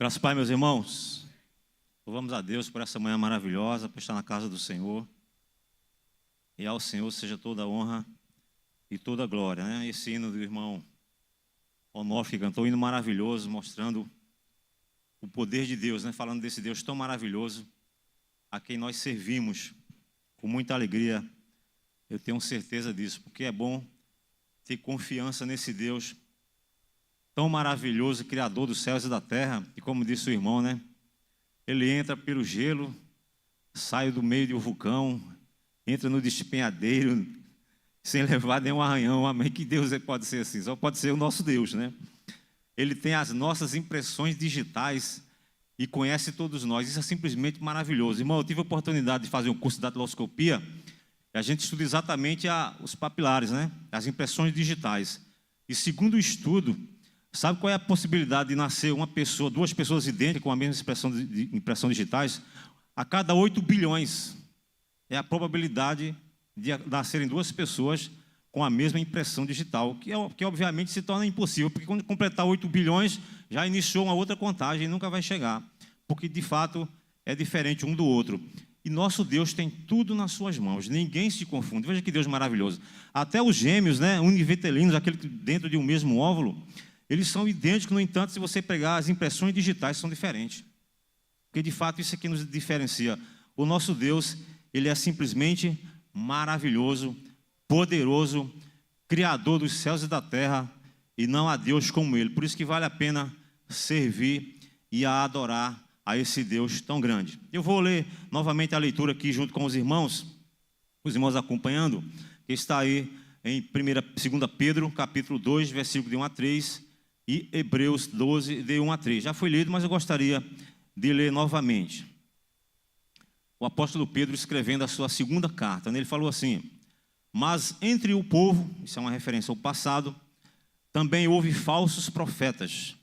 Graças ao Pai, meus irmãos. Louvamos a Deus por essa manhã maravilhosa, por estar na casa do Senhor. E ao Senhor seja toda a honra e toda a glória, né? Esse hino do irmão Onofre, que cantou um hino maravilhoso, mostrando o poder de Deus, né? Falando desse Deus tão maravilhoso, a quem nós servimos com muita alegria. Eu tenho certeza disso, porque é bom ter confiança nesse Deus tão maravilhoso, Criador dos céus e da terra. E como disse o irmão, né? Ele entra pelo gelo, sai do meio do vulcão, entra no despenhadeiro, sem levar nenhum arranhão. Amém? Que Deus pode ser assim? Só pode ser o nosso Deus, né? Ele tem as nossas impressões digitais e conhece todos nós. Isso é simplesmente maravilhoso. Irmão, eu tive a oportunidade de fazer um curso de datiloscopia e a gente estuda exatamente os papilares, né? As impressões digitais. E segundo o estudo, sabe qual é a possibilidade de nascer uma pessoa, duas pessoas idênticas com a mesma impressão digitais? A cada 8 bilhões é a probabilidade de nascerem duas pessoas com a mesma impressão digital, que obviamente se torna impossível, porque quando completar 8 bilhões, já iniciou uma outra contagem e nunca vai chegar, porque de fato é diferente um do outro. E nosso Deus tem tudo nas suas mãos, ninguém se confunde. Veja que Deus maravilhoso. Até os gêmeos, né, univitelinos, aquele dentro de um mesmo óvulo, eles são idênticos, no entanto, se você pegar as impressões digitais, são diferentes. Porque, de fato, isso aqui nos diferencia. O nosso Deus, Ele é simplesmente maravilhoso, poderoso, Criador dos céus e da terra, e não há Deus como Ele. Por isso que vale a pena servir e adorar a esse Deus tão grande. Eu vou ler novamente a leitura aqui junto com os irmãos acompanhando, que está aí em 2 Pedro, capítulo 2, versículo de 1 a 3, e Hebreus 12, de 1 a 3. Já foi lido, mas eu gostaria de ler novamente. O apóstolo Pedro escrevendo a sua segunda carta, ele falou assim: mas entre o povo, isso é uma referência ao passado, também houve falsos profetas,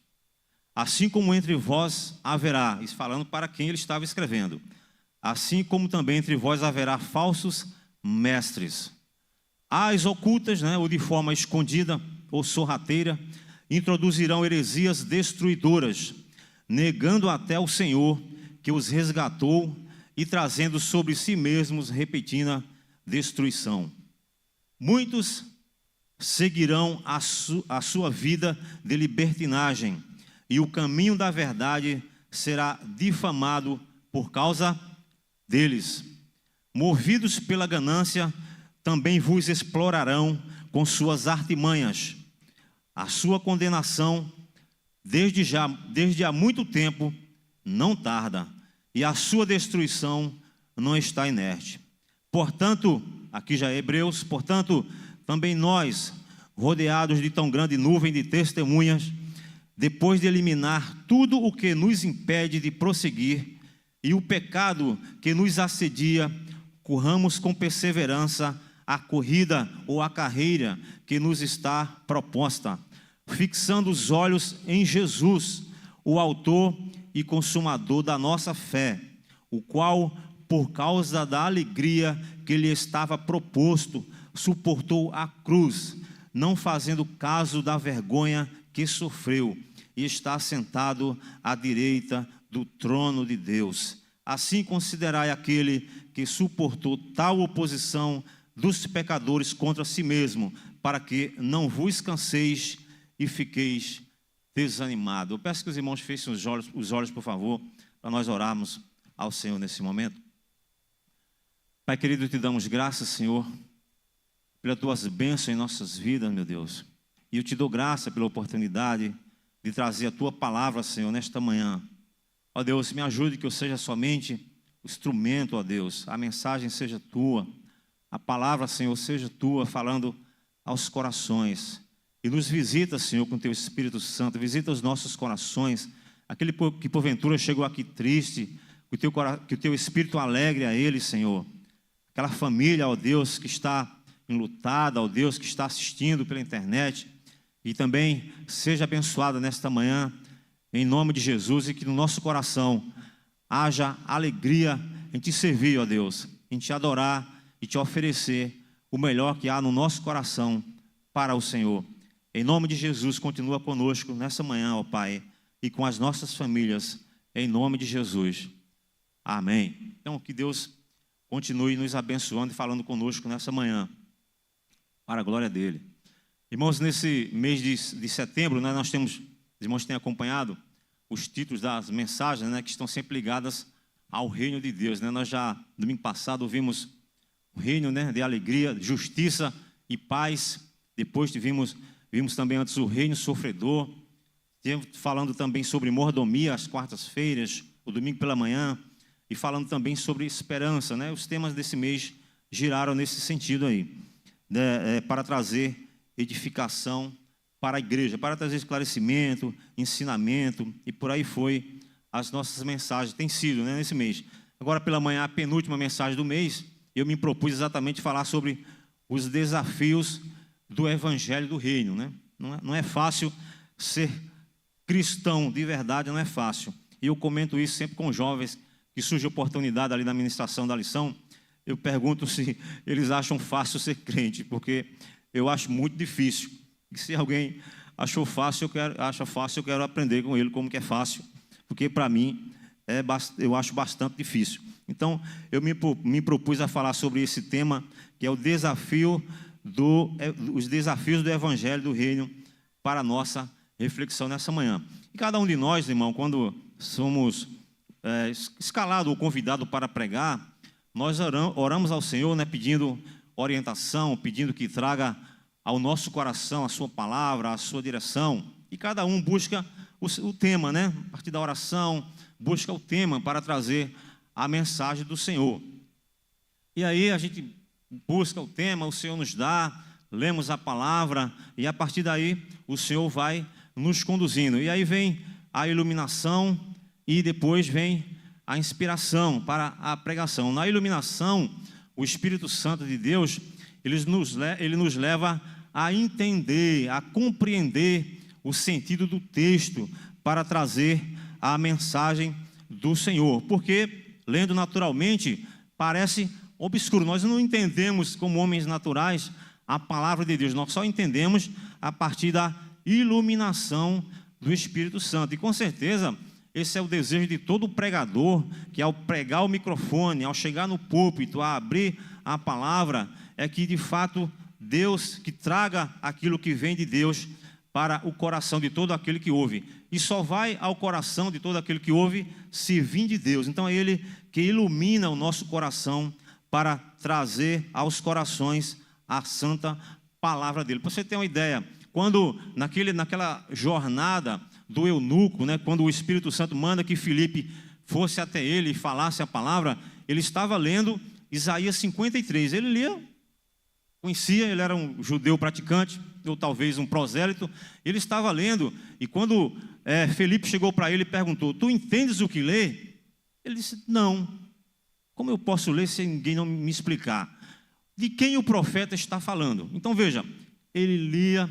assim como entre vós haverá, isso falando para quem ele estava escrevendo, assim como também entre vós haverá falsos mestres. As ocultas, né, ou de forma escondida ou sorrateira, introduzirão heresias destruidoras, negando até o Senhor que os resgatou e trazendo sobre si mesmos repentina destruição. Muitos seguirão a sua vida de libertinagem, e o caminho da verdade será difamado por causa deles. Movidos pela ganância, também vos explorarão com suas artimanhas. A sua condenação, desde há muito tempo, não tarda, e a sua destruição não está inerte. Portanto, aqui já é Hebreus, portanto, também nós, rodeados de tão grande nuvem de testemunhas, depois de eliminar tudo o que nos impede de prosseguir e o pecado que nos assedia, corramos com perseverança a corrida ou a carreira que nos está proposta, fixando os olhos em Jesus, o autor e consumador da nossa fé, o qual, por causa da alegria que lhe estava proposto, suportou a cruz, não fazendo caso da vergonha que sofreu, e está sentado à direita do trono de Deus. Assim considerai aquele que suportou tal oposição dos pecadores contra si mesmo, para que não vos canseis e fiqueis desanimados. Eu peço que os irmãos fechem os olhos, por favor, para nós orarmos ao Senhor nesse momento. Pai querido, te damos graças, Senhor, pelas tuas bênçãos em nossas vidas, meu Deus. E eu te dou graça pela oportunidade de trazer a tua palavra, Senhor, nesta manhã. Ó Deus, me ajude que eu seja somente o instrumento, ó Deus. A mensagem seja tua, a palavra, Senhor, seja tua, falando aos corações. E nos visita, Senhor, com teu Espírito Santo. Visita os nossos corações. Aquele que porventura chegou aqui triste, que o teu Espírito alegre a ele, Senhor. Aquela família, ó Deus, que está enlutada, ó Deus, que está assistindo pela internet. E também seja abençoada nesta manhã, em nome de Jesus, e que no nosso coração haja alegria em te servir, ó Deus, em te adorar e te oferecer o melhor que há no nosso coração para o Senhor. Em nome de Jesus, continua conosco nessa manhã, ó Pai, e com as nossas famílias, em nome de Jesus. Amém. Então, que Deus continue nos abençoando e falando conosco nessa manhã, para a glória dele. Irmãos, nesse mês de setembro, né, nós temos, os irmãos têm acompanhado os títulos das mensagens, né, que estão sempre ligadas ao reino de Deus, né? Nós já, domingo passado, ouvimos o reino, né, de alegria, justiça e paz. Depois vimos também antes o reino sofredor. Falando também sobre mordomia às quartas-feiras, o domingo pela manhã, e falando também sobre esperança, né? Os temas desse mês giraram nesse sentido aí, né, para trazer edificação para a igreja, para trazer esclarecimento, ensinamento, e por aí foi as nossas mensagens, tem sido, né, nesse mês. Agora pela manhã, a penúltima mensagem do mês, eu me propus exatamente falar sobre os desafios do Evangelho do Reino, né? Não é fácil ser cristão de verdade, não é fácil. E eu comento isso sempre com jovens, que surge a oportunidade ali na ministração da lição, eu pergunto se eles acham fácil ser crente, porque eu acho muito difícil. E se alguém acha fácil, eu quero aprender com ele como que é fácil, porque para mim eu acho bastante difícil. Então, eu me propus a falar sobre esse tema, que é os desafios do Evangelho do Reino para a nossa reflexão nessa manhã. E cada um de nós, irmão, quando somos escalados ou convidados para pregar, nós oramos ao Senhor, né, pedindo orientação, pedindo que traga ao nosso coração a sua palavra, a sua direção. E cada um busca o tema, né? A partir da oração, busca o tema para trazer a mensagem do Senhor. E aí a gente busca o tema, o Senhor nos dá, lemos a palavra, e a partir daí o Senhor vai nos conduzindo. E aí vem a iluminação e depois vem a inspiração para a pregação. Na iluminação, o Espírito Santo de Deus, ele nos leva a entender, a compreender o sentido do texto para trazer a mensagem do Senhor. Porque, lendo naturalmente, parece obscuro. Nós não entendemos, como homens naturais, a palavra de Deus. Nós só entendemos a partir da iluminação do Espírito Santo. E com certeza, esse é o desejo de todo pregador, que ao pregar o microfone, ao chegar no púlpito, a abrir a palavra, é que de fato Deus, que traga aquilo que vem de Deus para o coração de todo aquele que ouve. E só vai ao coração de todo aquele que ouve se vir de Deus. Então é Ele que ilumina o nosso coração para trazer aos corações a santa palavra dele. Para você ter uma ideia, quando naquela jornada do eunuco, né, quando o Espírito Santo manda que Filipe fosse até ele e falasse a palavra, ele estava lendo Isaías 53. Ele lia, conhecia, ele era um judeu praticante, ou talvez um prosélito. Ele estava lendo, e quando Filipe chegou para ele e perguntou: tu entendes o que lê? Ele disse: não. Como eu posso ler se ninguém não me explicar? De quem o profeta está falando? Então veja, ele lia,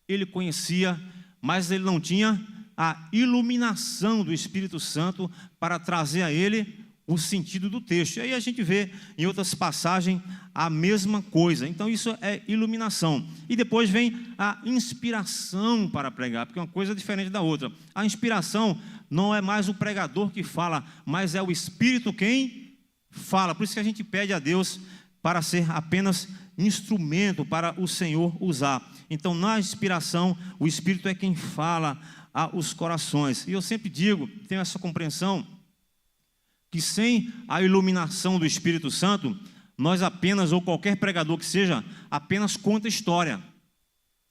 ele conhecia, mas ele não tinha a iluminação do Espírito Santo para trazer a ele o sentido do texto. E aí a gente vê em outras passagens a mesma coisa. Então isso é iluminação. E depois vem a inspiração para pregar, porque é uma coisa diferente da outra. A inspiração não é mais o pregador que fala, mas é o Espírito quem fala. Por isso que a gente pede a Deus para ser apenas instrumento para o Senhor usar. Então, na inspiração, o Espírito é quem fala aos corações. E eu sempre digo, tenho essa compreensão, que sem a iluminação do Espírito Santo, nós apenas, ou qualquer pregador que seja, apenas conta história.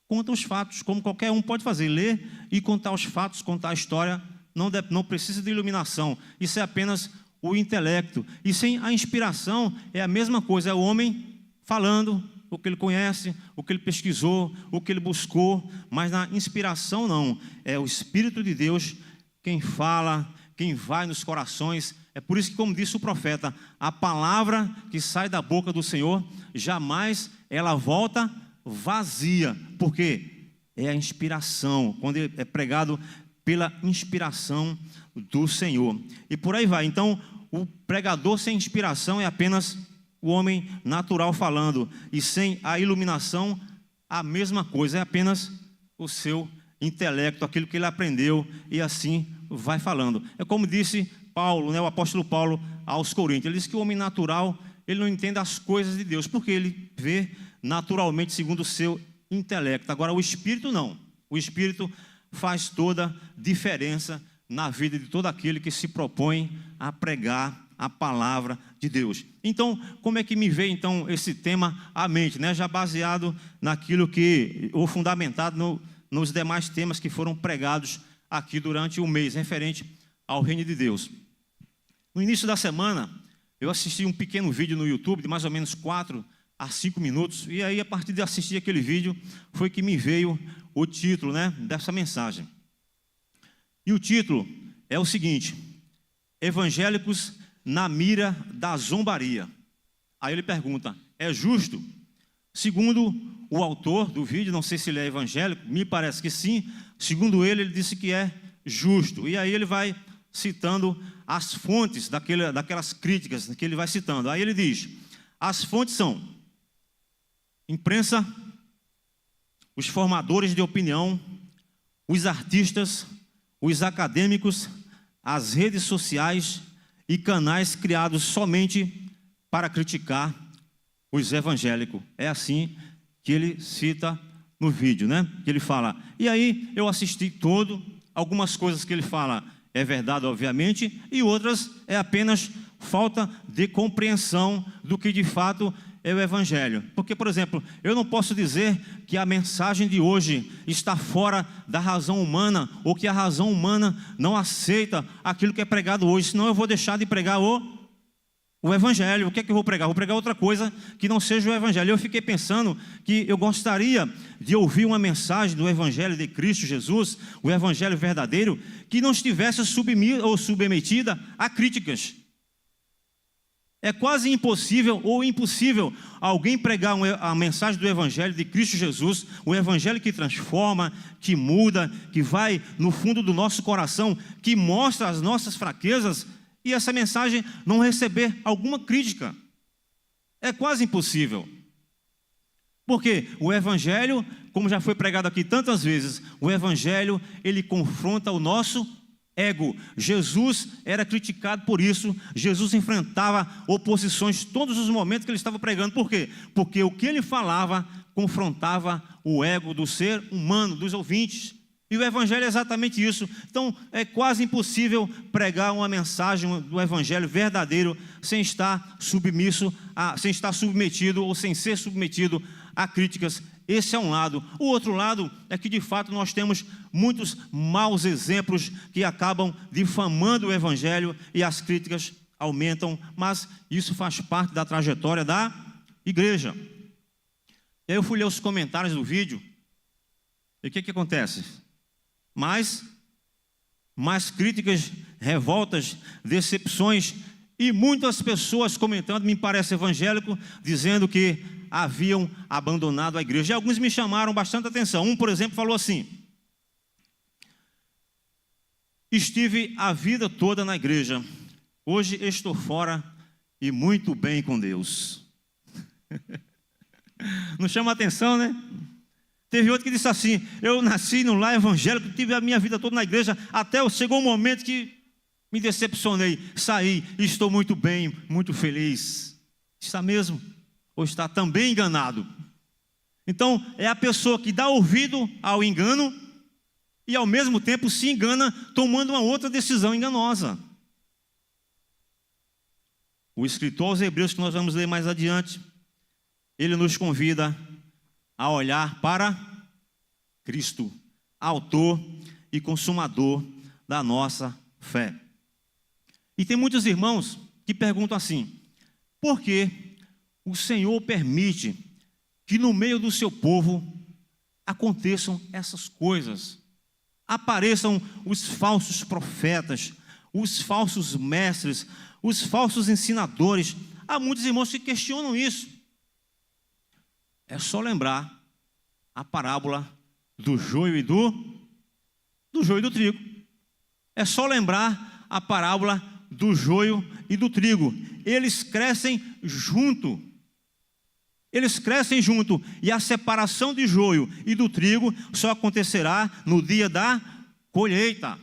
Conta os fatos, como qualquer um pode fazer, ler e contar os fatos, contar a história, não precisa de iluminação. Isso é apenas o intelecto. E sem a inspiração, é a mesma coisa, é o homem falando o que ele conhece, o que ele pesquisou, o que ele buscou, mas na inspiração não, é o Espírito de Deus quem fala, quem vai nos corações. É por isso que, como disse o profeta, a palavra que sai da boca do Senhor, jamais ela volta vazia, porque é a inspiração, quando é pregado pela inspiração do Senhor. E por aí vai. Então, o pregador sem inspiração é apenas o homem natural falando, e sem a iluminação, a mesma coisa, é apenas o seu intelecto, aquilo que ele aprendeu, e assim vai falando. É como disse Paulo, né, o apóstolo Paulo aos Coríntios, ele disse que o homem natural, ele não entende as coisas de Deus, porque ele vê naturalmente segundo o seu intelecto. Agora o Espírito não, o Espírito faz toda diferença na vida de todo aquele que se propõe a pregar a palavra de Deus. Então, como é que me veio então esse tema à mente, né? Já baseado naquilo que, ou fundamentado nos demais temas que foram pregados aqui durante o mês, referente ao reino de Deus. No início da semana, eu assisti um pequeno vídeo no YouTube, de mais ou menos 4 a 5 minutos, e aí a partir de assistir aquele vídeo, foi que me veio o título, né, dessa mensagem. E o título é o seguinte: Evangélicos na mira da zombaria. Aí ele pergunta, é justo? Segundo o autor do vídeo, não sei se ele é evangélico, me parece que sim, segundo ele disse que é justo. E aí ele vai citando as fontes daquelas críticas que ele vai citando. Aí ele diz, as fontes são imprensa, os formadores de opinião, os artistas, os acadêmicos, as redes sociais e canais criados somente para criticar os evangélicos. É assim que ele cita no vídeo, né? Que ele fala. E aí eu assisti todo, algumas coisas que ele fala é verdade, obviamente, e outras é apenas falta de compreensão do que de fato é o evangelho. Porque, por exemplo, eu não posso dizer que a mensagem de hoje está fora da razão humana, ou que a razão humana não aceita aquilo que é pregado hoje, senão eu vou deixar de pregar o evangelho. O que é que eu vou pregar? Vou pregar outra coisa que não seja o evangelho. Eu fiquei pensando que eu gostaria de ouvir uma mensagem do evangelho de Cristo Jesus, o evangelho verdadeiro, que não estivesse submetida a críticas. É quase impossível ou impossível alguém pregar a mensagem do evangelho de Cristo Jesus, o evangelho que transforma, que muda, que vai no fundo do nosso coração, que mostra as nossas fraquezas, e essa mensagem não receber alguma crítica. É quase impossível. Porque o evangelho, como já foi pregado aqui tantas vezes, o evangelho, ele confronta o nosso ego. Jesus era criticado por isso. Jesus enfrentava oposições todos os momentos que ele estava pregando. Por quê? Porque o que ele falava confrontava o ego do ser humano, dos ouvintes. E o evangelho é exatamente isso. Então é quase impossível pregar uma mensagem do evangelho verdadeiro sem estar submetido ou sem ser submetido a críticas. Esse é um lado. O outro lado é que de fato nós temos muitos maus exemplos que acabam difamando o evangelho e as críticas aumentam, mas isso faz parte da trajetória da igreja. E aí eu fui ler os comentários do vídeo, e o que acontece? Mais críticas, revoltas, decepções, e muitas pessoas comentando, me parece evangélico, dizendo que haviam abandonado a igreja. E alguns me chamaram bastante atenção. Um, por exemplo, falou assim: estive a vida toda na igreja, hoje estou fora e muito bem com Deus. Não chama atenção, né? Teve outro que disse assim: eu nasci no lar evangélico, tive a minha vida toda na igreja, até chegou um momento que me decepcionei, saí e estou muito bem, muito feliz. Está mesmo? Ou está também enganado? Então é a pessoa que dá ouvido ao engano e ao mesmo tempo se engana, tomando uma outra decisão enganosa. O escritor aos Hebreus, que nós vamos ler mais adiante, ele nos convida a olhar para Cristo, autor e consumador da nossa fé. E tem muitos irmãos que perguntam assim: por que o Senhor permite que no meio do seu povo aconteçam essas coisas? Apareçam os falsos profetas, os falsos mestres, os falsos ensinadores. Há muitos irmãos que questionam isso. É só lembrar a parábola do joio e do joio e do trigo. É só lembrar a parábola do joio e do trigo. Eles crescem junto. eles crescem junto, e a separação de joio e do trigo só acontecerá no dia da colheita.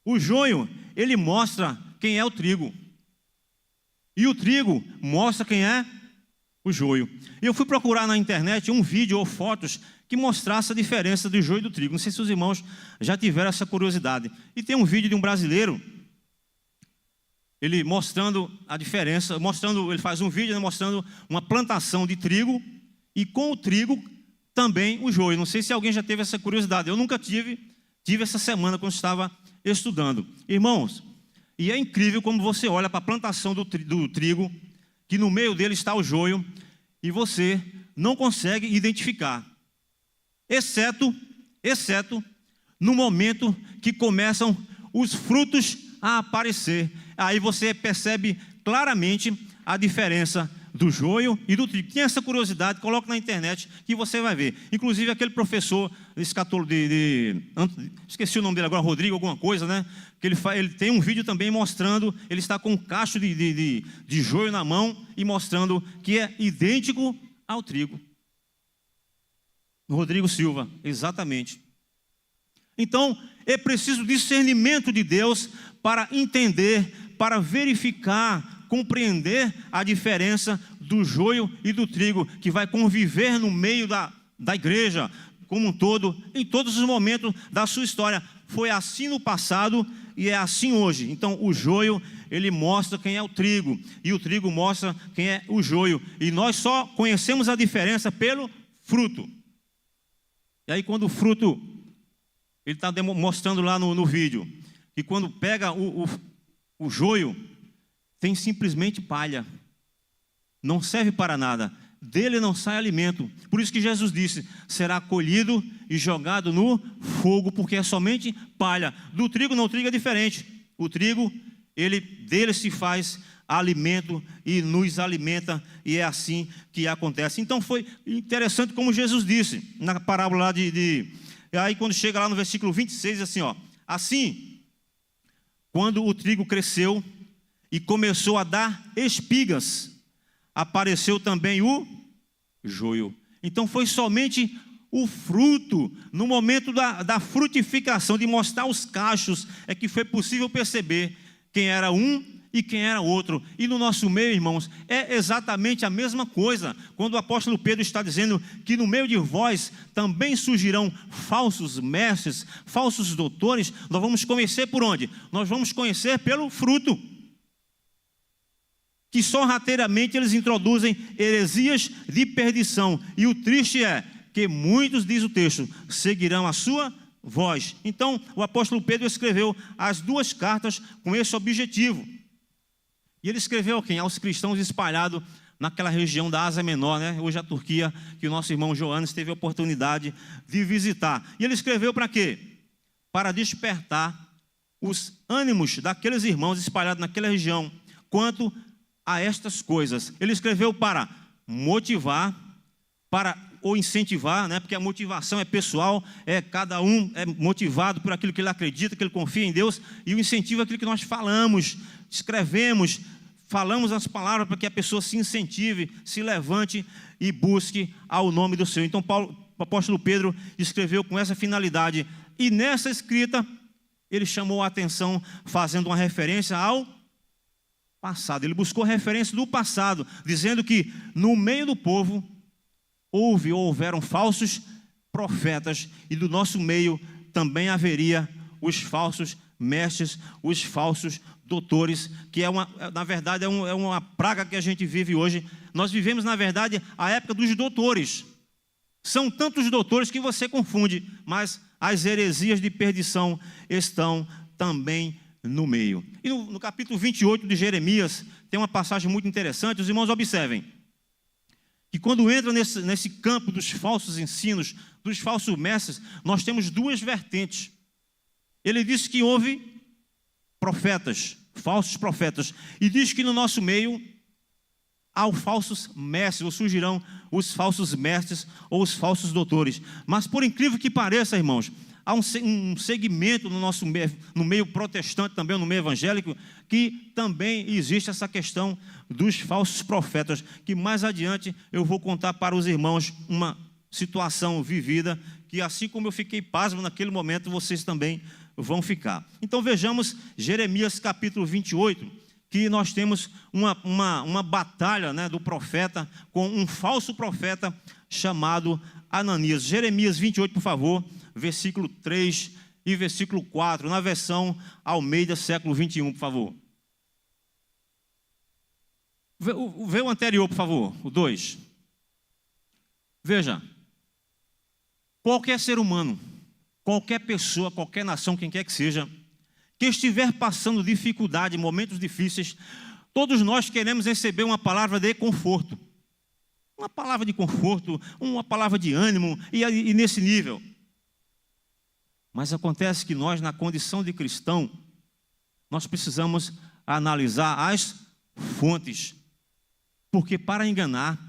O joio, ele mostra quem é o trigo, e o trigo mostra quem é o joio. Eu fui procurar na internet um vídeo ou fotos que mostrasse a diferença do joio e do trigo. Não sei se os irmãos já tiveram essa curiosidade. E tem um vídeo de um brasileiro, ele mostrando a diferença, ele faz um vídeo mostrando uma plantação de trigo, e com o trigo também o joio. Não sei se alguém já teve essa curiosidade. Eu nunca tive essa semana quando estava estudando. Irmãos, e é incrível como você olha para a plantação do trigo, que no meio dele está o joio, e você não consegue identificar, exceto no momento que começam os frutos a aparecer. Aí você percebe claramente a diferença do joio e do trigo. Tem essa curiosidade, coloca na internet que você vai ver. Inclusive aquele professor esqueci o nome dele agora, Rodrigo alguma coisa, né? Que ele tem um vídeo também mostrando, ele está com um cacho de joio na mão e mostrando que é idêntico ao trigo. Rodrigo Silva, exatamente. Então, é preciso discernimento de Deus para entender, para verificar, compreender a diferença do joio e do trigo, que vai conviver no meio da igreja como um todo, em todos os momentos da sua história. Foi assim no passado e é assim hoje. Então, o joio, ele mostra quem é o trigo, e o trigo mostra quem é o joio. E nós só conhecemos a diferença pelo fruto. E aí, quando o fruto, ele está mostrando lá no vídeo, que quando pega o joio, tem simplesmente palha, não serve para nada, dele não sai alimento. Por isso que Jesus disse, será colhido e jogado no fogo, porque é somente palha. Do trigo não, o trigo é diferente. O trigo, dele se faz alimento e nos alimenta, e é assim que acontece. Então foi interessante como Jesus disse, na parábola lá e aí quando chega lá no versículo 26, assim, ó, assim, quando o trigo cresceu e começou a dar espigas, apareceu também o joio. Então foi somente o fruto, no momento da frutificação, de mostrar os cachos, é que foi possível perceber quem era um e quem era outro. E no nosso meio, irmãos, é exatamente a mesma coisa. Quando o apóstolo Pedro está dizendo que no meio de vós também surgirão falsos mestres, falsos doutores, nós vamos conhecer por onde? Nós vamos conhecer pelo fruto. Que sorrateiramente eles introduzem heresias de perdição. E o triste é que muitos, diz o texto, seguirão a sua voz. Então, o apóstolo Pedro escreveu as duas cartas com esse objetivo. E ele escreveu a quem? Aos cristãos espalhados naquela região da Ásia Menor, né? Hoje a Turquia, que o nosso irmão Joanes teve a oportunidade de visitar. E ele escreveu para quê? Para despertar os ânimos daqueles irmãos espalhados naquela região quanto a estas coisas. Ele escreveu para motivar, ou incentivar, né? Porque a motivação é pessoal, cada um é motivado por aquilo que ele acredita, que ele confia em Deus, e o incentivo é aquilo que nós falamos, escrevemos, falamos as palavras para que a pessoa se incentive, se levante e busque ao nome do Senhor. Então o apóstolo Pedro escreveu com essa finalidade, e nessa escrita ele chamou a atenção fazendo uma referência ao passado. Ele buscou referência do passado, dizendo que no meio do povo houveram falsos profetas, e do nosso meio também haveria os falsos mestres, os falsos doutores, que na verdade é uma praga que a gente vive hoje. Nós vivemos, na verdade, a época dos doutores. São tantos doutores que você confunde, mas as heresias de perdição estão também no meio. E no capítulo 28 de Jeremias, tem uma passagem muito interessante. Os irmãos observem que quando entra nesse campo dos falsos ensinos, dos falsos mestres, nós temos duas vertentes. Ele diz que houve profetas, falsos profetas, e diz que no nosso meio há falsos mestres, ou surgirão os falsos mestres ou os falsos doutores. Mas por incrível que pareça, irmãos, há um segmento no nosso meio, no meio protestante também, no meio evangélico, que também existe essa questão dos falsos profetas, que mais adiante eu vou contar para os irmãos uma situação vivida, que assim como eu fiquei pasmo naquele momento, vocês também vão ficar. Então vejamos Jeremias capítulo 28, que nós temos uma batalha, né, do profeta com um falso profeta chamado Ananias. Jeremias 28, por favor, versículo 3 e versículo 4, na versão Almeida, século 21, por favor. Vê o anterior, por favor, o 2. Veja, qualquer ser humano, qualquer pessoa, qualquer nação, quem quer que seja, que estiver passando dificuldade, momentos difíceis, todos nós queremos receber uma palavra de conforto. Uma palavra de conforto, uma palavra de ânimo, e nesse nível. Mas acontece que nós, na condição de cristão, nós precisamos analisar as fontes. Porque para enganar,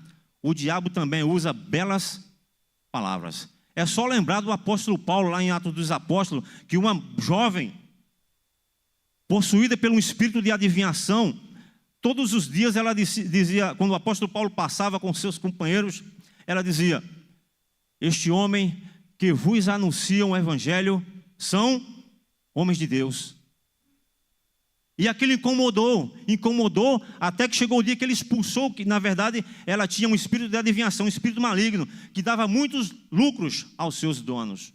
o diabo também usa belas palavras. É só lembrar do apóstolo Paulo, lá em Atos dos Apóstolos, que uma jovem, possuída pelo espírito de adivinhação, todos os dias ela dizia, quando o apóstolo Paulo passava com seus companheiros, ela dizia: este homem que vos anunciam o evangelho são homens de Deus. E aquilo incomodou, até que chegou o dia que ele expulsou, que na verdade ela tinha um espírito de adivinhação, um espírito maligno, que dava muitos lucros aos seus donos.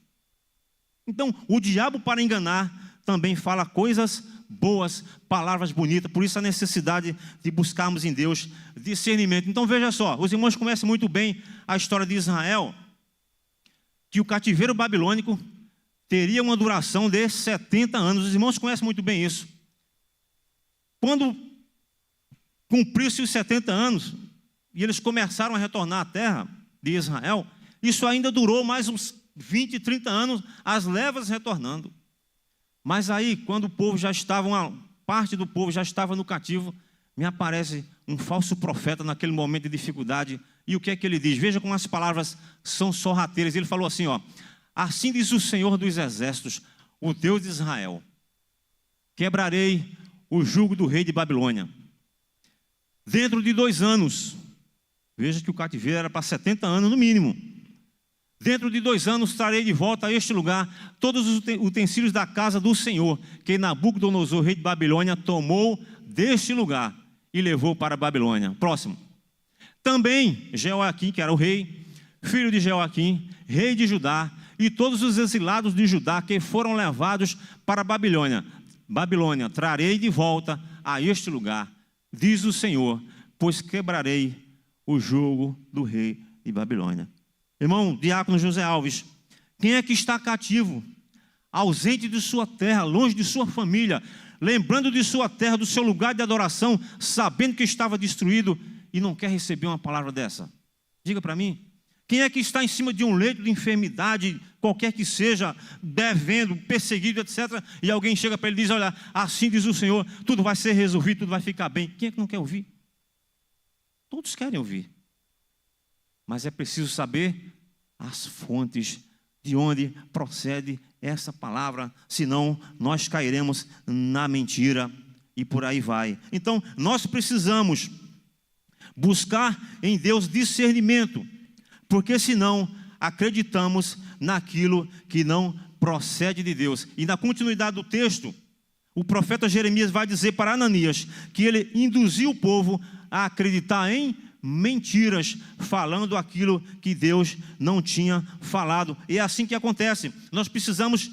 Então, o diabo, para enganar, também fala coisas boas, palavras bonitas, por isso a necessidade de buscarmos em Deus discernimento. Então veja só, os irmãos conhecem muito bem a história de Israel, que o cativeiro babilônico teria uma duração de 70 anos, os irmãos conhecem muito bem isso. Quando cumpriu-se os 70 anos, e eles começaram a retornar à terra de Israel, isso ainda durou mais uns 20, 30 anos, as levas retornando. Mas aí, quando o povo já estava, uma parte do povo já estava no cativo, me aparece um falso profeta naquele momento de dificuldade. E o que é que ele diz? Veja como as palavras são sorrateiras. Ele falou assim, ó: assim diz o Senhor dos Exércitos, o Deus de Israel: quebrarei o jugo do rei de Babilônia. Dentro de 2 anos, veja que o cativeiro era para 70 anos no mínimo. Dentro de 2 anos trarei de volta a este lugar todos os utensílios da casa do Senhor, que Nabucodonosor, rei de Babilônia, tomou deste lugar e levou para a Babilônia. Próximo. Também Jeoaquim, que era o rei, filho de Jeoaquim, rei de Judá, e todos os exilados de Judá que foram levados para a Babilônia, trarei de volta a este lugar, diz o Senhor, pois quebrarei o jugo do rei de Babilônia. Irmão diácono José Alves, quem é que está cativo, ausente de sua terra, longe de sua família, lembrando de sua terra, do seu lugar de adoração, sabendo que estava destruído e não quer receber uma palavra dessa? Diga para mim. Quem é que está em cima de um leito de enfermidade, qualquer que seja, devendo, perseguido, etc., e alguém chega para ele e diz: olha, assim diz o Senhor, tudo vai ser resolvido, tudo vai ficar bem. Quem é que não quer ouvir? Todos querem ouvir. Mas é preciso saber as fontes, de onde procede essa palavra, senão nós cairemos na mentira e por aí vai. Então, nós precisamos buscar em Deus discernimento, porque senão acreditamos naquilo que não procede de Deus. E na continuidade do texto, o profeta Jeremias vai dizer para Ananias que ele induziu o povo a acreditar em mentiras, falando aquilo que Deus não tinha falado. E é assim que acontece. Nós precisamos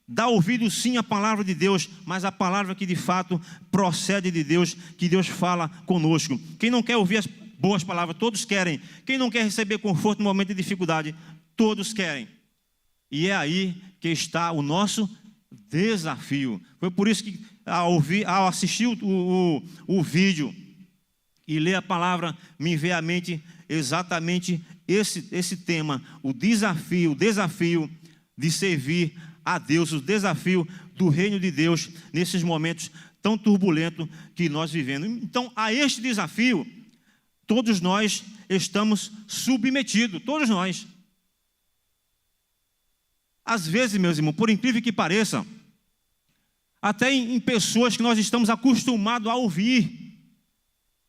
dar ouvido sim à palavra de Deus, mas a palavra que de fato procede de Deus, que Deus fala conosco. Quem não quer ouvir as boas palavras? Todos querem. Quem não quer receber conforto no momento de dificuldade? Todos querem. E é aí que está o nosso desafio. Foi por isso que ao assistir o vídeo e ler a palavra, me veio à mente exatamente esse tema, o desafio de servir a Deus, o desafio do reino de Deus nesses momentos tão turbulentos que nós vivemos. Então, a este desafio, todos nós estamos submetidos, todos nós. Às vezes, meus irmãos, por incrível que pareça, até em pessoas que nós estamos acostumados a ouvir,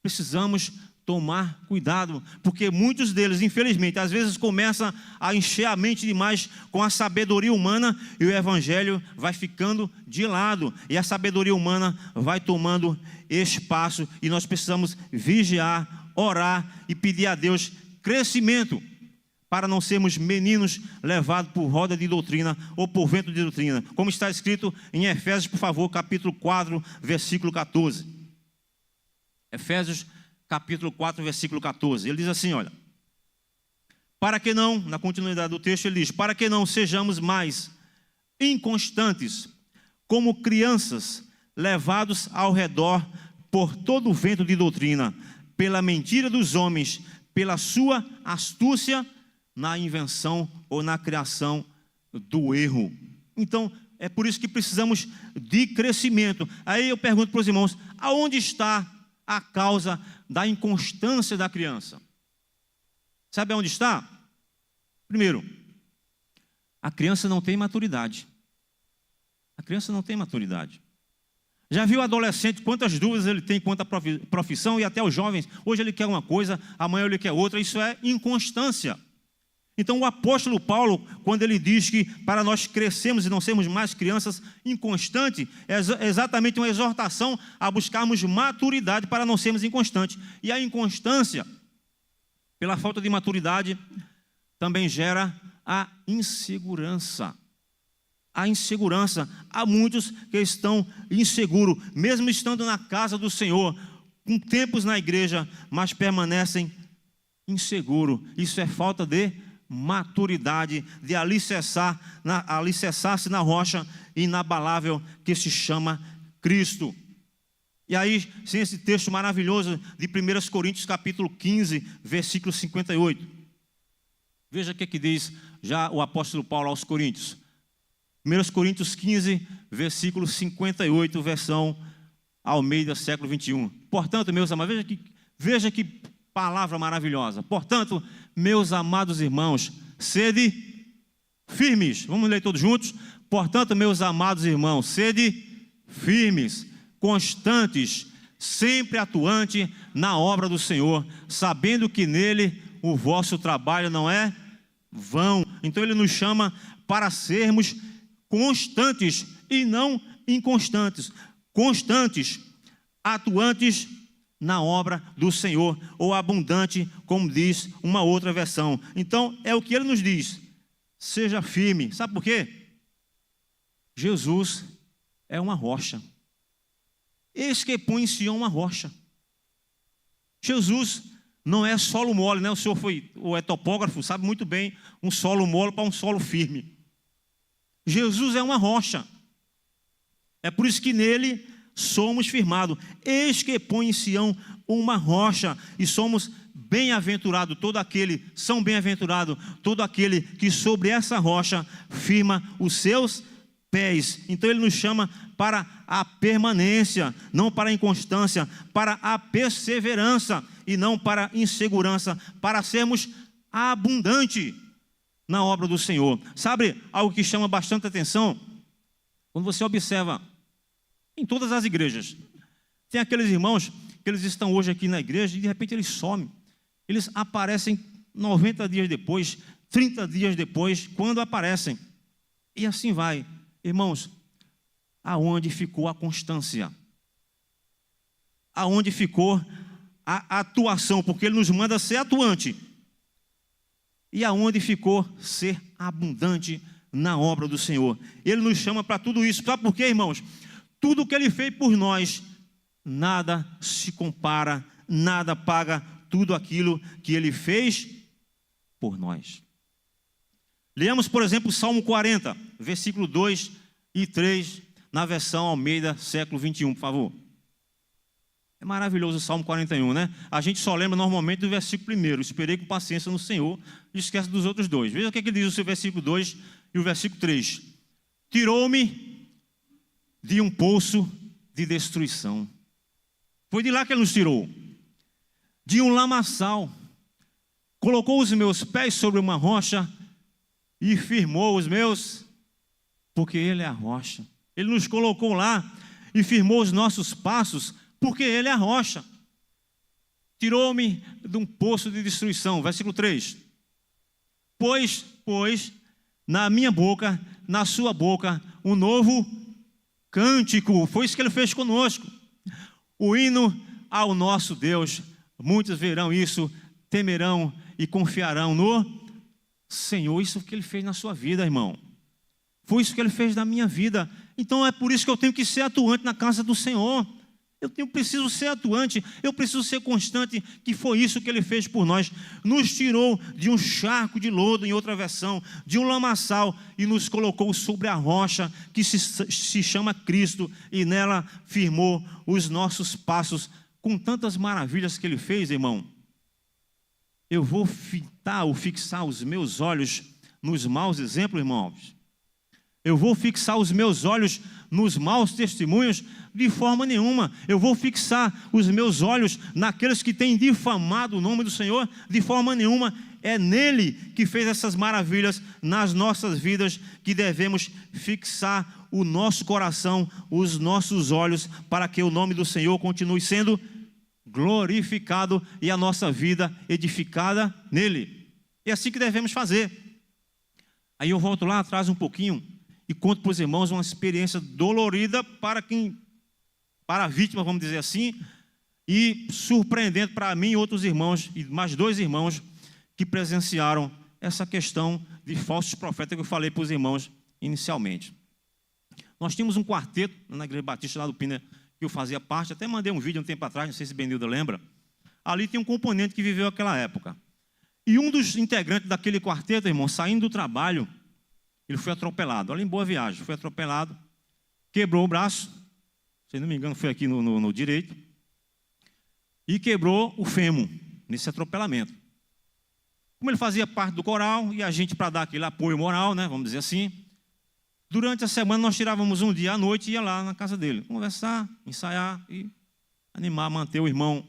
precisamos tomar cuidado, porque muitos deles, infelizmente, às vezes começam a encher a mente demais com a sabedoria humana e o evangelho vai ficando de lado e a sabedoria humana vai tomando espaço e nós precisamos vigiar, orar e pedir a Deus crescimento para não sermos meninos levados por roda de doutrina ou por vento de doutrina, como está escrito em Efésios, por favor, capítulo 4, versículo 14. Efésios capítulo 4, versículo 14, ele diz assim, olha, para que não, na continuidade do texto ele diz, para que não sejamos mais inconstantes, como crianças, levados ao redor por todo o vento de doutrina, pela mentira dos homens, pela sua astúcia na invenção ou na criação do erro. Então, é por isso que precisamos de crescimento. Aí eu pergunto para os irmãos, aonde está a causa da inconstância da criança? Sabe onde está? Primeiro, a criança não tem maturidade. A criança não tem maturidade. Já viu o adolescente, quantas dúvidas ele tem quanto à profissão, e até os jovens, hoje ele quer uma coisa, amanhã ele quer outra, isso é inconstância. Então o apóstolo Paulo, quando ele diz que para nós crescermos e não sermos mais crianças inconstantes, é exatamente uma exortação a buscarmos maturidade para não sermos inconstantes. E a inconstância, pela falta de maturidade, também gera a insegurança. A insegurança, há muitos que estão inseguros, mesmo estando na casa do Senhor, com tempos na igreja, mas permanecem inseguros. Isso é falta de maturidade, de alicerçar-se na rocha inabalável que se chama Cristo. E aí, sem esse texto maravilhoso de 1 Coríntios capítulo 15, versículo 58. Veja o que diz já o apóstolo Paulo aos Coríntios. 1 Coríntios 15, versículo 58, versão Almeida, século 21. Portanto, meus amados, veja que palavra maravilhosa. Portanto, meus amados irmãos, sede firmes. Vamos ler todos juntos? Portanto, meus amados irmãos, sede firmes, constantes, sempre atuante na obra do Senhor, sabendo que nele o vosso trabalho não é vão. Então ele nos chama para sermos constantes e não inconstantes. Constantes, atuantes na obra do Senhor, ou abundante, como diz uma outra versão. Então, é o que ele nos diz, seja firme. Sabe por quê? Jesus é uma rocha. Eis que põe em Sião uma rocha. Jesus não é solo mole, né? O senhor é topógrafo, sabe muito bem um solo mole para um solo firme. Jesus é uma rocha. É por isso que nele somos firmados. Eis que põe em Sião uma rocha, e somos bem-aventurados, são bem-aventurados todo aquele que sobre essa rocha firma os seus pés. Então ele nos chama para a permanência, não para a inconstância, para a perseverança e não para a insegurança, para sermos abundantes na obra do Senhor. Sabe algo que chama bastante atenção? Quando você observa em todas as igrejas, tem aqueles irmãos que eles estão hoje aqui na igreja e de repente eles somem. Eles aparecem 90 dias depois, 30 dias depois, quando aparecem. E assim vai. Irmãos, aonde ficou a constância? Aonde ficou a atuação? Porque ele nos manda ser atuante. E aonde ficou ser abundante na obra do Senhor? Ele nos chama para tudo isso. Sabe por quê, irmãos? Tudo que ele fez por nós, nada se compara, nada paga tudo aquilo que ele fez por nós. Leamos, por exemplo, o Salmo 40, versículo 2 e 3, na versão Almeida, século 21, por favor. É maravilhoso o Salmo 41, né? A gente só lembra normalmente do versículo 1, esperei com paciência no Senhor, e esquece dos outros dois. Veja o que ele diz o seu versículo 2 e o versículo 3. Tirou-me de um poço de destruição. Foi de lá que ele nos tirou. De um lamaçal. Colocou os meus pés sobre uma rocha e firmou os meus porque Ele é a rocha. Ele nos colocou lá e firmou os nossos passos, porque Ele é a rocha. Tirou-me de um poço de destruição. Versículo 3. Pois na minha boca, na sua boca, um novo cântico. Foi isso que Ele fez conosco. O hino ao nosso Deus. Muitos verão isso, temerão e confiarão no Senhor. Isso que Ele fez na sua vida, irmão. Foi isso que Ele fez na minha vida. Então é por isso que eu tenho que ser atuante na casa do Senhor. Eu preciso ser atuante, eu preciso ser constante, que foi isso que Ele fez por nós. Nos tirou de um charco de lodo, em outra versão, de um lamaçal, e nos colocou sobre a rocha que se chama Cristo, e nela firmou os nossos passos. Com tantas maravilhas que Ele fez, irmão, eu vou fixar os meus olhos nos maus exemplos, irmãos? Eu vou fixar os meus olhos nos maus testemunhos? De forma nenhuma. Eu vou fixar os meus olhos naqueles que têm difamado o nome do Senhor? De forma nenhuma. É nele que fez essas maravilhas nas nossas vidas que devemos fixar o nosso coração, os nossos olhos, para que o nome do Senhor continue sendo glorificado e a nossa vida edificada nele. É assim que devemos fazer. Aí eu volto lá atrás um pouquinho e conto para os irmãos uma experiência dolorida para a vítima, vamos dizer assim, e surpreendente para mim e outros irmãos, e mais 2 irmãos que presenciaram essa questão de falsos profetas que eu falei para os irmãos inicialmente. Nós tínhamos um quarteto na Igreja Batista lá do Pina, que eu fazia parte, até mandei um vídeo um tempo atrás, não sei se Benilda lembra. Ali tem um componente que viveu aquela época. E um dos integrantes daquele quarteto, irmão, saindo do trabalho, ele foi atropelado, olha, em Boa Viagem, foi atropelado, quebrou o braço, se não me engano foi aqui no direito, e quebrou o fêmur nesse atropelamento. Como ele fazia parte do coral, e a gente, para dar aquele apoio moral, né, vamos dizer assim, durante a semana nós tirávamos um dia à noite e ia lá na casa dele, conversar, ensaiar e animar, manter o irmão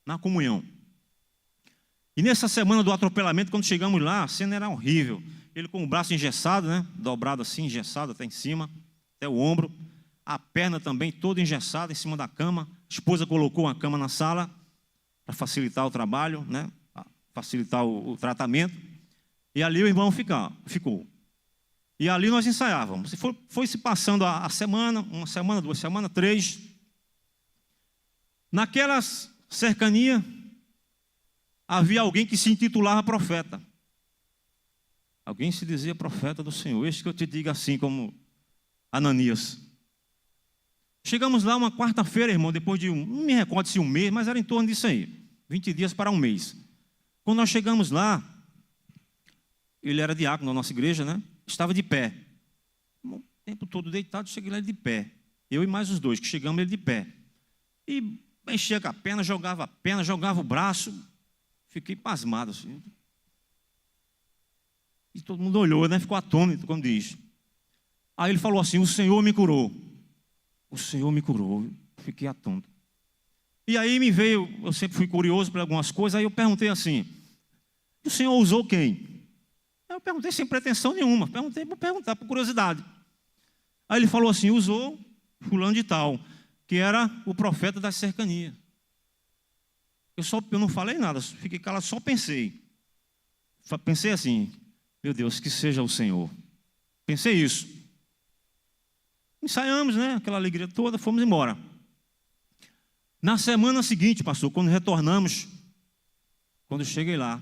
na comunhão. E nessa semana do atropelamento, quando chegamos lá, a cena era horrível. Ele com o braço engessado, né? Dobrado assim, engessado até em cima, até o ombro. A perna também toda engessada em cima da cama. A esposa colocou uma cama na sala para facilitar o trabalho, né? Facilitar o tratamento. E ali o irmão ficou. E ali nós ensaiávamos. Foi se passando a semana, 1 semana, 2 semanas, 3. Naquelas cercanias, havia alguém que se intitulava profeta. Alguém se dizia profeta do Senhor. Este que eu te digo assim como Ananias. Chegamos lá uma quarta-feira, irmão, depois de não me recordo se um mês, mas era em torno disso aí. 20 dias para um mês. Quando nós chegamos lá, ele era diácono na nossa igreja, né? Estava de pé. O tempo todo deitado, cheguei lá de pé. Eu e mais os 2, que chegamos ele de pé. E mexia com a perna, jogava o braço. Fiquei pasmado assim. E todo mundo olhou, né? Ficou atônito, como diz. Aí ele falou assim: o Senhor me curou. O Senhor me curou. Fiquei atônito. E aí me veio, eu sempre fui curioso por algumas coisas, aí eu perguntei assim: o Senhor usou quem? Aí eu perguntei sem pretensão nenhuma, perguntei por perguntar, por curiosidade. Aí ele falou assim: usou fulano de tal, que era o profeta das cercanias. Eu não falei nada, fiquei calado, só pensei. Pensei assim: meu Deus, que seja o Senhor. Pensei isso. Ensaiamos, né? Aquela alegria toda, fomos embora. Na semana seguinte, pastor, quando retornamos, quando cheguei lá,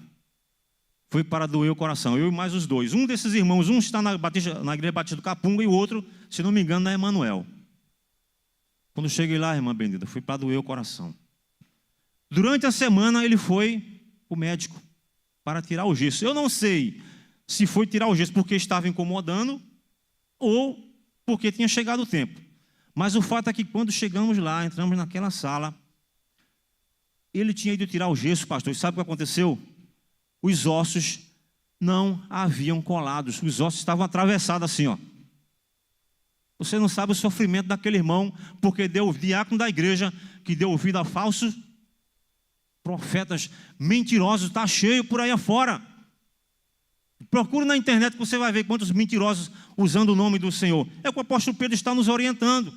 foi para doer o coração, eu e mais os 2. Um desses irmãos, um está na Igreja Batista do Capunga e o outro, se não me engano, na Emanuel. Quando cheguei lá, irmã Benedita, foi para doer o coração. Durante a semana ele foi para o médico para tirar o gesso. Eu não sei se foi tirar o gesso porque estava incomodando ou porque tinha chegado o tempo. Mas o fato é que quando chegamos lá, entramos naquela sala, ele tinha ido tirar o gesso, pastor. E sabe o que aconteceu? Os ossos não haviam colados. Os ossos estavam atravessados assim, ó. Você não sabe o sofrimento daquele irmão, porque deu o diácono da igreja que deu ouvido a falsos profetas mentirosos, está cheio por aí afora. Procura na internet que você vai ver quantos mentirosos usando o nome do Senhor. É o que o apóstolo Pedro está nos orientando.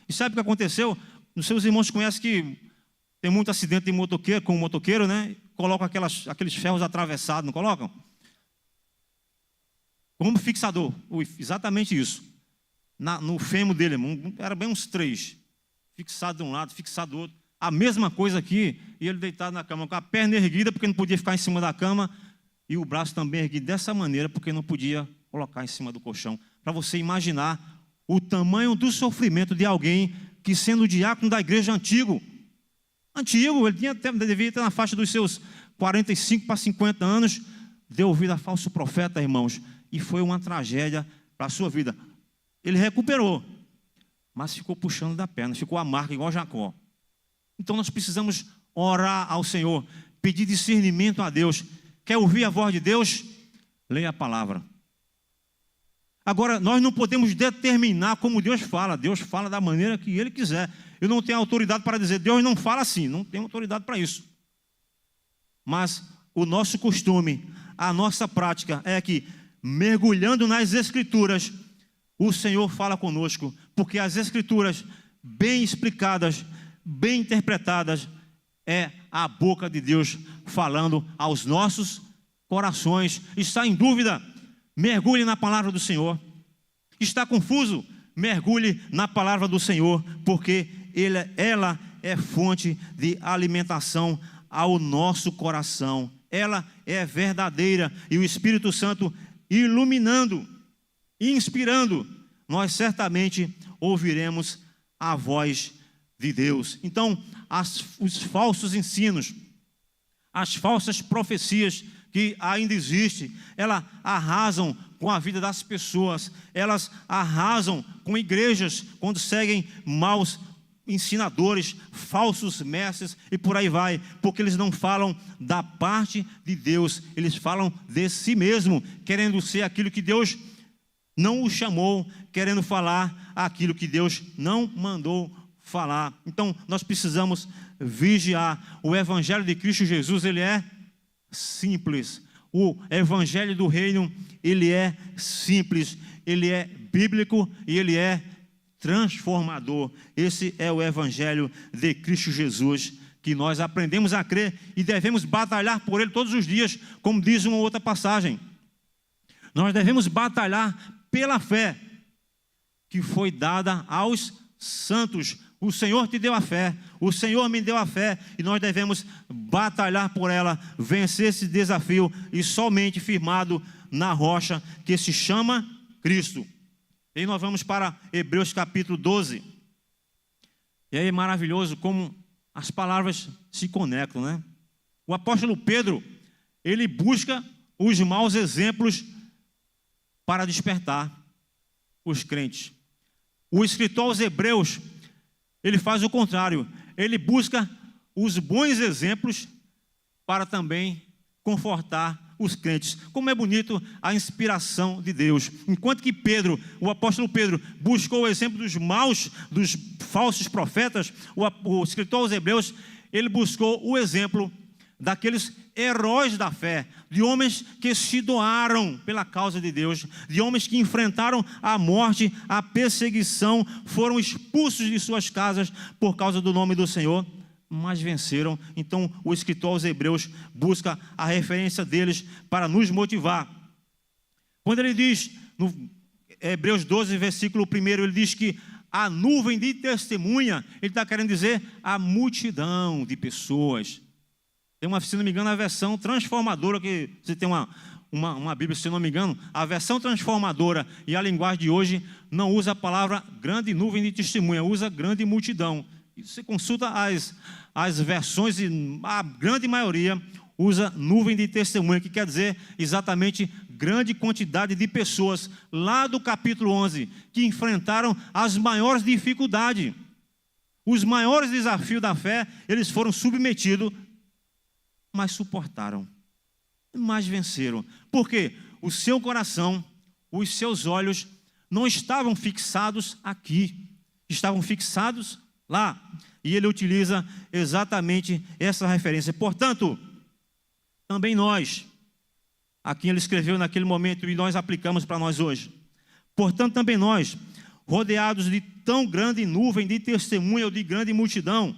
E sabe o que aconteceu? Os seus irmãos conhecem que tem muito acidente de motoqueiro, com o motoqueiro, né? Colocam aqueles ferros atravessados, não colocam? Como fixador. Exatamente isso. No fêmur dele, era bem uns 3. Fixado de um lado, fixado do outro. A mesma coisa aqui, e ele deitado na cama, com a perna erguida, porque não podia ficar em cima da cama, e o braço também erguido dessa maneira, porque não podia colocar em cima do colchão. Para você imaginar o tamanho do sofrimento de alguém que, sendo diácono da igreja antigo, ele devia ter na faixa dos seus 45 para 50 anos, deu ouvido a falso profeta, irmãos, e foi uma tragédia para a sua vida. Ele recuperou, mas ficou puxando da perna, ficou a marca igual Jacó. Então nós precisamos orar ao Senhor, pedir discernimento a Deus. Quer ouvir a voz de Deus? Leia a palavra. Agora, nós não podemos determinar como Deus fala da maneira que Ele quiser. Eu não tenho autoridade para dizer, Deus não fala assim, não tenho autoridade para isso. Mas o nosso costume, a nossa prática é que, mergulhando nas Escrituras, o Senhor fala conosco, porque as Escrituras, bem explicadas, bem interpretadas, é a boca de Deus falando aos nossos corações. Está em dúvida? Mergulhe na palavra do Senhor. Está confuso? Mergulhe na palavra do Senhor, porque ela é fonte de alimentação ao nosso coração. Ela é verdadeira, e o Espírito Santo iluminando, inspirando, nós certamente ouviremos a voz de Deus. Então, os falsos ensinos, as falsas profecias que ainda existem, elas arrasam com a vida das pessoas, elas arrasam com igrejas quando seguem maus ensinadores, falsos mestres e por aí vai, porque eles não falam da parte de Deus, eles falam de si mesmo, querendo ser aquilo que Deus não o chamou, querendo falar aquilo que Deus não mandou falar. Então nós precisamos vigiar. O evangelho de Cristo Jesus, ele é simples. O evangelho do reino, ele é simples, ele é bíblico e ele é transformador. Esse é o evangelho de Cristo Jesus, que nós aprendemos a crer e devemos batalhar por ele todos os dias, como diz uma outra passagem. Nós devemos batalhar pela fé que foi dada aos santos. O Senhor te deu a fé, o Senhor me deu a fé, e nós devemos batalhar por ela, vencer esse desafio, e somente firmado na rocha que se chama Cristo. E aí nós vamos para Hebreus capítulo 12. E aí é maravilhoso como as palavras se conectam, né? O apóstolo Pedro, ele busca os maus exemplos para despertar os crentes. O escritor aos Hebreus, ele faz o contrário, ele busca os bons exemplos para também confortar os crentes. Como é bonito a inspiração de Deus. Enquanto que Pedro, o apóstolo Pedro, buscou o exemplo dos maus, dos falsos profetas, o escritor aos Hebreus, ele buscou o exemplo daqueles heróis da fé, de homens que se doaram pela causa de Deus, de homens que enfrentaram a morte, a perseguição, foram expulsos de suas casas por causa do nome do Senhor, mas venceram. Então o escritor aos Hebreus busca a referência deles para nos motivar. Quando ele diz, no Hebreus 12, versículo 1, ele diz que a nuvem de testemunha, ele está querendo dizer a multidão de pessoas. Tem uma, se não me engano, a versão transformadora, que você tem uma Bíblia, se não me engano, a versão transformadora e a linguagem de hoje não usa a palavra grande nuvem de testemunha, usa grande multidão. E você consulta as versões e a grande maioria usa nuvem de testemunha, que quer dizer exatamente grande quantidade de pessoas, lá do capítulo 11, que enfrentaram as maiores dificuldades. Os maiores desafios da fé, eles foram submetidos, mas suportaram, mas venceram. Por quê? O seu coração, os seus olhos não estavam fixados aqui, estavam fixados lá. E ele utiliza exatamente essa referência. Portanto, também nós, a quem ele escreveu naquele momento, e nós aplicamos para nós hoje. Portanto, também nós, rodeados de tão grande nuvem de testemunha ou de grande multidão,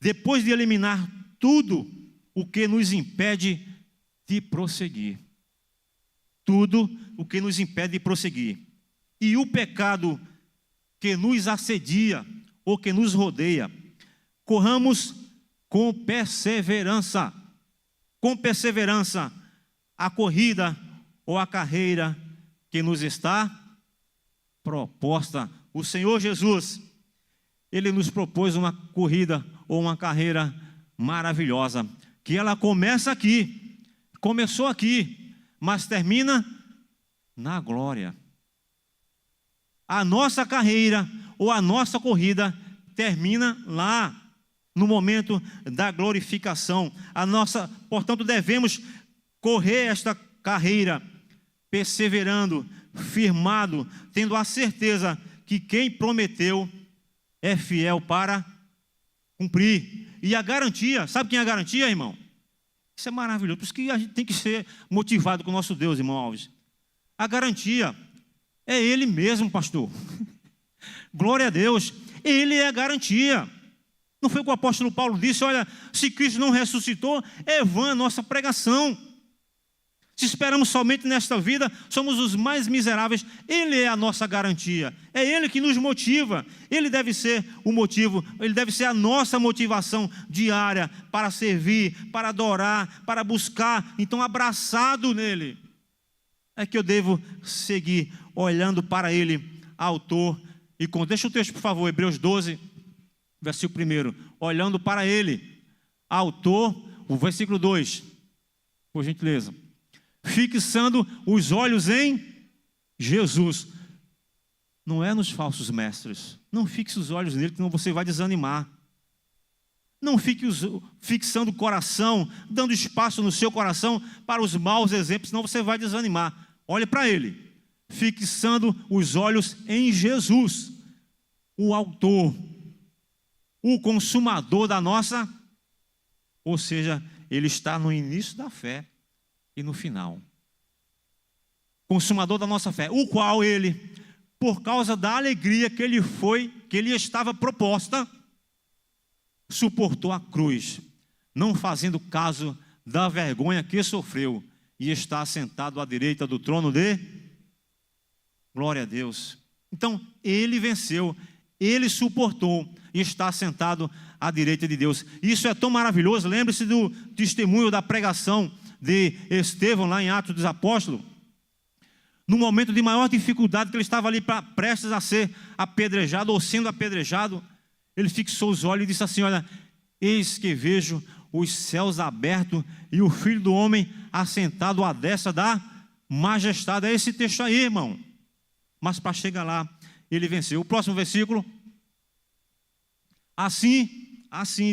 depois de eliminar tudo o que nos impede de prosseguir. Tudo o que nos impede de prosseguir. E o pecado que nos assedia ou que nos rodeia, corramos com perseverança a corrida ou a carreira que nos está proposta. O Senhor Jesus, Ele nos propôs uma corrida ou uma carreira maravilhosa, que ela começa aqui, começou aqui, mas termina na glória. A nossa carreira ou a nossa corrida termina lá, no momento da glorificação. Portanto, devemos correr esta carreira, perseverando, firmado, tendo a certeza que quem prometeu é fiel para cumprir. E a garantia, sabe quem é a garantia, irmão? Isso é maravilhoso, por isso que a gente tem que ser motivado com o nosso Deus, irmão Alves. A garantia é Ele mesmo, pastor. Glória a Deus, Ele é a garantia. Não foi o que o apóstolo Paulo disse: olha, se Cristo não ressuscitou, é vã a nossa pregação. Se esperamos somente nesta vida, somos os mais miseráveis. Ele é a nossa garantia, é Ele que nos motiva. Ele deve ser o motivo, Ele deve ser a nossa motivação diária para servir, para adorar, para buscar. Então, abraçado nele, é que eu devo seguir, olhando para Ele, autor e consumador. Deixa o texto, por favor, Hebreus 12, versículo 1. Olhando para Ele, autor, o versículo 2, por gentileza. Fixando os olhos em Jesus. Não é nos falsos mestres. Não fixe os olhos nele, senão você vai desanimar. Não fique fixando o coração, dando espaço no seu coração para os maus exemplos, senão você vai desanimar. Olhe para ele. Fixando os olhos em Jesus, o autor, o consumador da nossa, ou seja, ele está no início da fé e no final. Consumador da nossa fé, o qual ele, por causa da alegria que lhe estava proposta, suportou a cruz, não fazendo caso da vergonha que sofreu, e está sentado à direita do trono de glória a Deus. Então, ele venceu, ele suportou e está sentado à direita de Deus. Isso é tão maravilhoso. Lembre-se do testemunho da pregação de Estevão, lá em Atos dos Apóstolos. No momento de maior dificuldade, que ele estava ali prestes a ser apedrejado, ou sendo apedrejado, ele fixou os olhos e disse assim: olha, eis que vejo os céus abertos e o Filho do Homem assentado à destra da majestade. É esse texto aí, irmão. Mas para chegar lá, ele venceu. O próximo versículo. Assim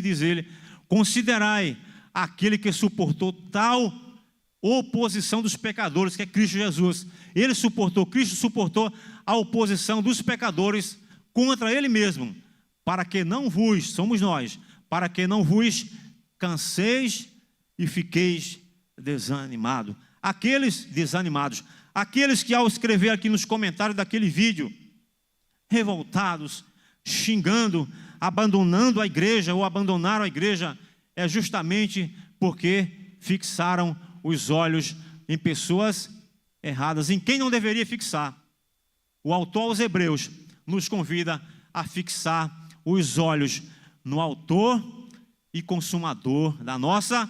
diz ele: considerai aquele que suportou tal oposição dos pecadores, que é Cristo Jesus. Cristo suportou a oposição dos pecadores contra ele mesmo, para que não vos, somos nós, para que não vos canseis e fiqueis desanimados. Aqueles desanimados, aqueles que ao escrever aqui nos comentários daquele vídeo, revoltados, xingando, abandonando a igreja ou abandonaram a igreja, é justamente porque fixaram os olhos em pessoas erradas, em quem não deveria fixar. O autor aos Hebreus nos convida a fixar os olhos no autor e consumador da nossa.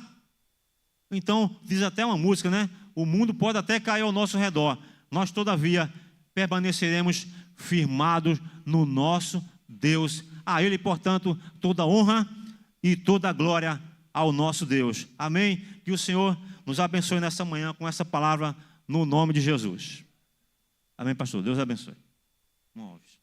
Então, diz até uma música, né? O mundo pode até cair ao nosso redor, nós todavia permaneceremos firmados no nosso Deus. A Ele, portanto, toda honra e toda glória ao nosso Deus. Amém? Que o Senhor nos abençoe nessa manhã com essa palavra, no nome de Jesus. Amém, pastor? Deus abençoe. Vamos.